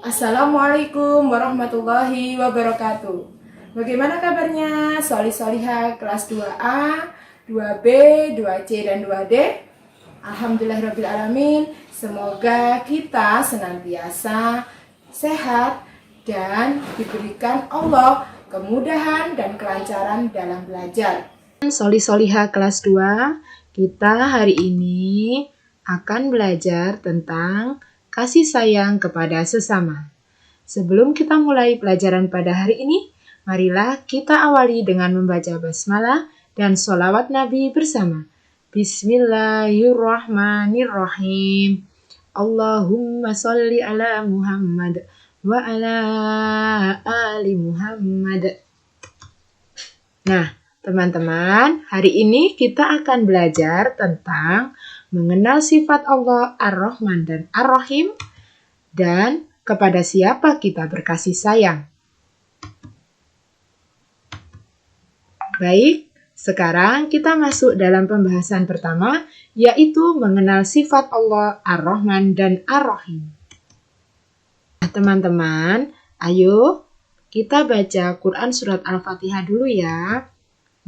Assalamualaikum warahmatullahi wabarakatuh. Bagaimana kabarnya Soli-Soliha kelas 2A, 2B, 2C, dan 2D? Alhamdulillahirrabbilalamin. Semoga kita senantiasa sehat dan diberikan Allah kemudahan dan kelancaran dalam belajar. Soli-Soliha kelas 2, kita hari ini akan belajar tentang kasih sayang kepada sesama. Sebelum kita mulai pelajaran pada hari ini, marilah kita awali dengan membaca basmalah dan sholawat Nabi bersama. Bismillahirrahmanirrahim. Allahumma sholli ala Muhammad wa ala ali Muhammad. Nah, teman-teman, hari ini kita akan belajar tentang mengenal sifat Allah Ar-Rahman dan Ar-Rahim dan kepada siapa kita berkasih sayang. Baik, sekarang kita masuk dalam pembahasan pertama, yaitu mengenal sifat Allah Ar-Rahman dan Ar-Rahim. Nah, teman-teman, ayo kita baca Quran surat Al-Fatihah dulu ya.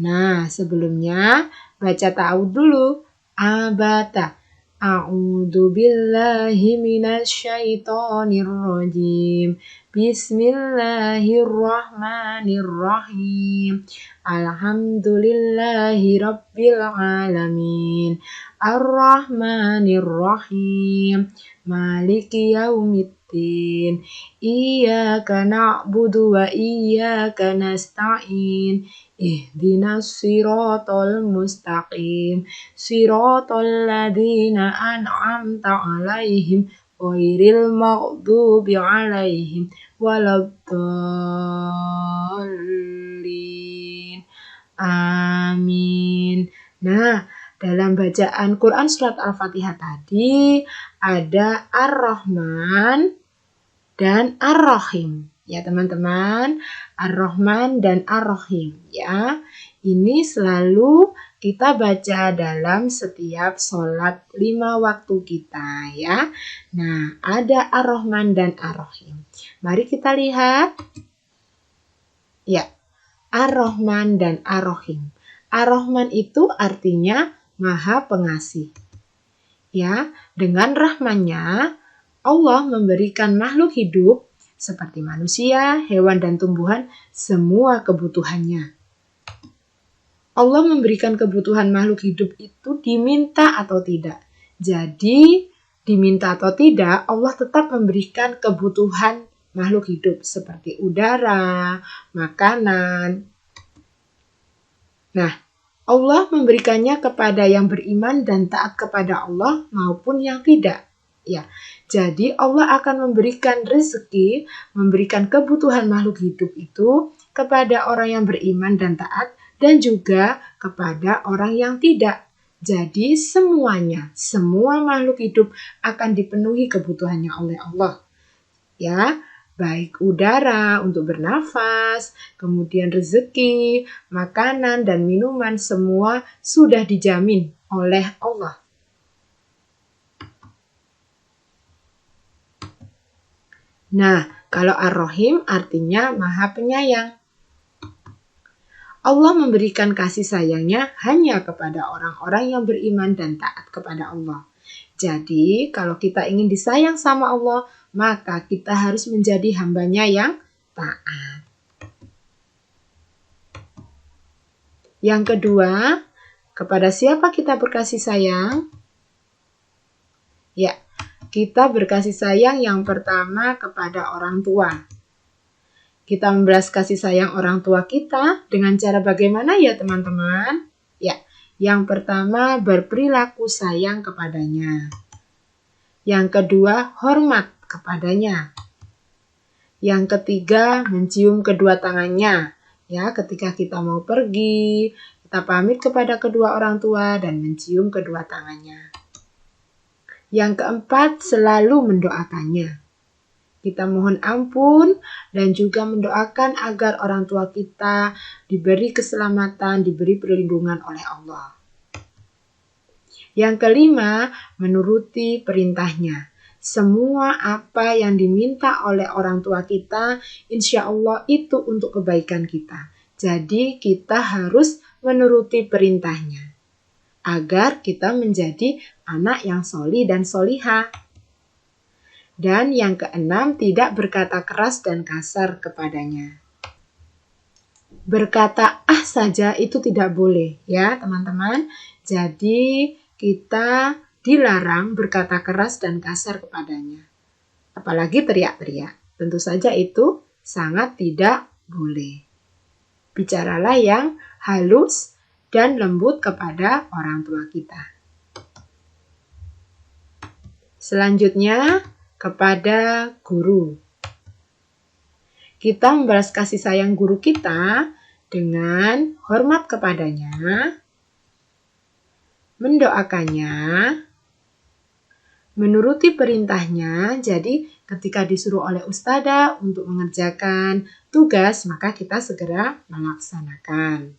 Nah, sebelumnya baca ta'awudz dulu. Abata. A'udzu billahi minasyaitonir rajim. Bismillahirrahmanirrahim. Alhamdulillahi rabbil alamin. Ar-Rahmanir-Rahim. Maliki yaumiddin. Iyyaka na'budu wa iyyaka nasta'in. Ihdinas siratal mustaqim. Siratal ladzina an'amta 'alaihim ghairil maghdubi 'alaihim waladdallin. Amin. Nah, dalam bacaan Quran surat Al-Fatihah tadi ada Ar-Rahman dan Ar-Rahim. Ya teman-teman, Ar-Rahman dan Ar-Rahim ya. Ini selalu kita baca dalam setiap sholat 5 waktu kita ya. Nah, ada Ar-Rahman dan Ar-Rahim. Mari kita lihat. Ya, Ar-Rahman dan Ar-Rahim. Ar-Rahman itu artinya Maha Pengasih. Ya, dengan rahmannya Allah memberikan makhluk hidup seperti manusia, hewan, dan tumbuhan semua kebutuhannya. Allah memberikan kebutuhan makhluk hidup itu diminta atau tidak. Jadi, diminta atau tidak, Allah tetap memberikan kebutuhan makhluk hidup seperti udara, makanan. Nah, Allah memberikannya kepada yang beriman dan taat kepada Allah maupun yang tidak. Ya, jadi Allah akan memberikan rezeki, memberikan kebutuhan makhluk hidup itu kepada orang yang beriman dan taat dan juga kepada orang yang tidak. Jadi semuanya, semua makhluk hidup akan dipenuhi kebutuhannya oleh Allah. Ya, baik udara untuk bernafas, kemudian rezeki, makanan dan minuman semua sudah dijamin oleh Allah. Nah, kalau Ar-Rahim artinya Maha Penyayang. Allah memberikan kasih sayangnya hanya kepada orang-orang yang beriman dan taat kepada Allah. Jadi, kalau kita ingin disayang sama Allah, maka kita harus menjadi hambanya yang taat. Yang kedua, kepada siapa kita berkasih sayang? Ya, kita berkasih sayang yang pertama kepada orang tua. Kita membalas kasih sayang orang tua kita dengan cara bagaimana ya teman-teman? Ya, yang pertama berperilaku sayang kepadanya. Yang kedua hormat kepadanya. Yang ketiga mencium kedua tangannya. Ya, ketika kita mau pergi, kita pamit kepada kedua orang tua dan mencium kedua tangannya. Yang keempat, selalu mendoakannya. Kita mohon ampun dan juga mendoakan agar orang tua kita diberi keselamatan, diberi perlindungan oleh Allah. Yang kelima, menuruti perintahnya. Semua apa yang diminta oleh orang tua kita, insya Allah itu untuk kebaikan kita. Jadi kita harus menuruti perintahnya agar kita menjadi anak yang sholih dan sholihah. Dan yang keenam, tidak berkata keras dan kasar kepadanya. Berkata saja itu tidak boleh ya teman-teman. Jadi kita dilarang berkata keras dan kasar kepadanya. Apalagi teriak-teriak. Tentu saja itu sangat tidak boleh. Bicaralah yang halus dan lembut kepada orang tua kita. Selanjutnya, kepada guru. Kita membalas kasih sayang guru kita dengan hormat kepadanya, mendoakannya, menuruti perintahnya. Jadi ketika disuruh oleh ustadzah untuk mengerjakan tugas, maka kita segera melaksanakan.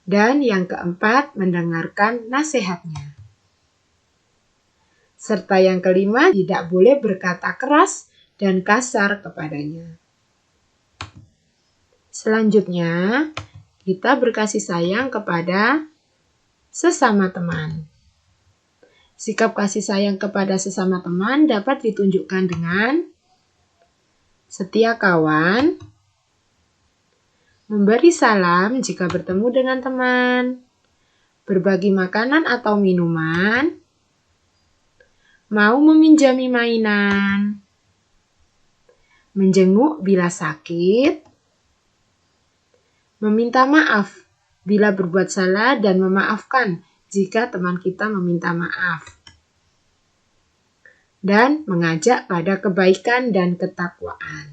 Dan yang keempat, mendengarkan nasihatnya. Serta yang kelima, tidak boleh berkata keras dan kasar kepadanya. Selanjutnya, kita berkasih sayang kepada sesama teman. Sikap kasih sayang kepada sesama teman dapat ditunjukkan dengan setia kawan, memberi salam jika bertemu dengan teman, berbagi makanan atau minuman, mau meminjami mainan, menjenguk bila sakit, meminta maaf bila berbuat salah dan memaafkan jika teman kita meminta maaf, dan mengajak pada kebaikan dan ketakwaan.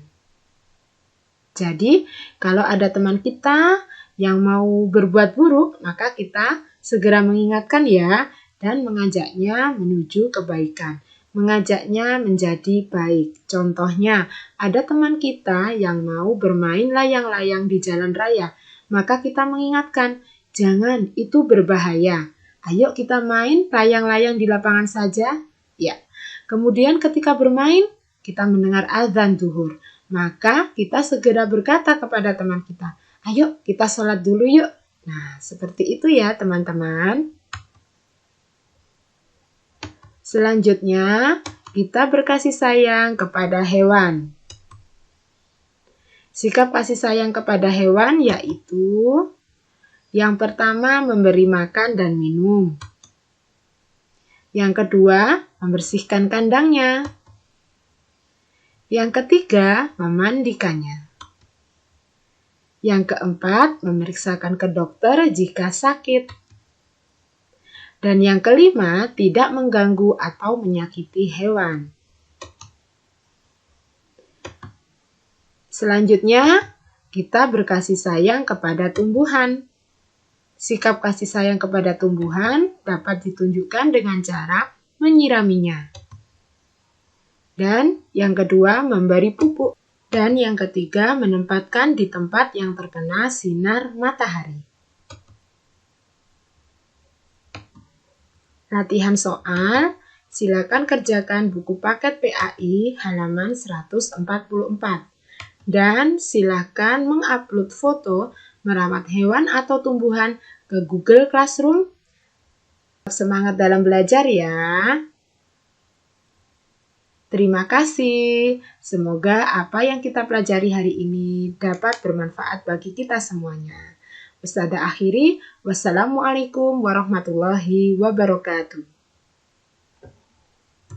Jadi, kalau ada teman kita yang mau berbuat buruk, maka kita segera mengingatkan ya, dan mengajaknya menuju kebaikan, mengajaknya menjadi baik. Contohnya, ada teman kita yang mau bermain layang-layang di jalan raya, maka kita mengingatkan, jangan, itu berbahaya. Ayo kita main layang-layang di lapangan saja. Ya. Kemudian ketika bermain, kita mendengar azan zuhur. Maka kita segera berkata kepada teman kita, ayo kita sholat dulu yuk. Nah, seperti itu ya teman-teman. Selanjutnya, kita berkasih sayang kepada hewan. Sikap kasih sayang kepada hewan yaitu yang pertama, memberi makan dan minum. Yang kedua, membersihkan kandangnya. Yang ketiga, memandikannya. Yang keempat, memeriksakan ke dokter jika sakit. Dan yang kelima, tidak mengganggu atau menyakiti hewan. Selanjutnya, kita berkasih sayang kepada tumbuhan. Sikap kasih sayang kepada tumbuhan dapat ditunjukkan dengan cara menyiraminya. Dan yang kedua, memberi pupuk. Dan yang ketiga, menempatkan di tempat yang terkena sinar matahari. Latihan soal, silakan kerjakan buku paket PAI halaman 144. Dan silakan mengupload foto merawat hewan atau tumbuhan ke Google Classroom. Semangat dalam belajar ya. Terima kasih. Semoga apa yang kita pelajari hari ini dapat bermanfaat bagi kita semuanya. Ustadzah akhiri, wassalamualaikum warahmatullahi wabarakatuh.